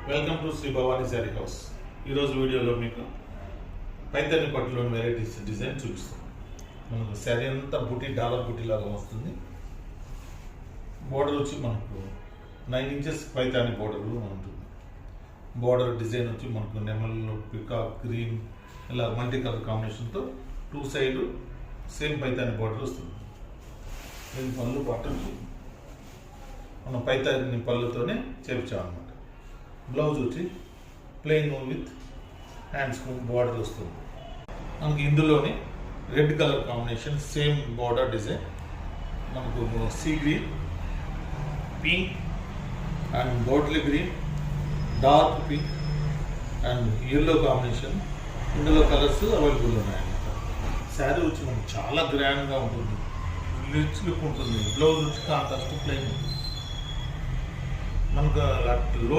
Welcome to Shri Bhavani Saree house. ఈరోజు వీడియోలో మీకు పైతని పట్టులోని వెరైటీస్ డిజైన్ చూపిస్తాం. మనకు శారీ అంతా బూటీ డాలర్ బూటీ లాగా వస్తుంది. బోర్డర్ వచ్చి మనకు 9 ఇంచెస్ పైతాని బోర్డర్లో ఉంటుంది. బోర్డర్ డిజైన్ వచ్చి మనకు నెమల్, పికాక్, గ్రీన్ ఇలా మల్టీ కలర్ కాంబినేషన్తో 2 సైడ్ సేమ్ పైతాని బోర్డర్ వస్తుంది. దీని పళ్ళు పాటు మనం పైతాని పళ్ళుతోనే చేపించామన్నమాట. బ్లౌజ్ వచ్చి ప్లెయిన్ విత్ హ్యాండ్స్ బార్డర్ వస్తుంది. మనకి ఇందులోనే red colour combination same border design, మనకు sea green, pink and bottle green, dark pink and yellow combination, ఇందులో కలర్స్ అవైలబుల్ ఉన్నాయన్నమాట. శారీ వచ్చి మనకు చాలా గ్రాండ్గా ఉంటుంది, రిచ్ లుక్ ఉంటుంది. బ్లౌజ్ వచ్చి కాంట్రాస్ట్ ప్లెయిన్ మనకు లో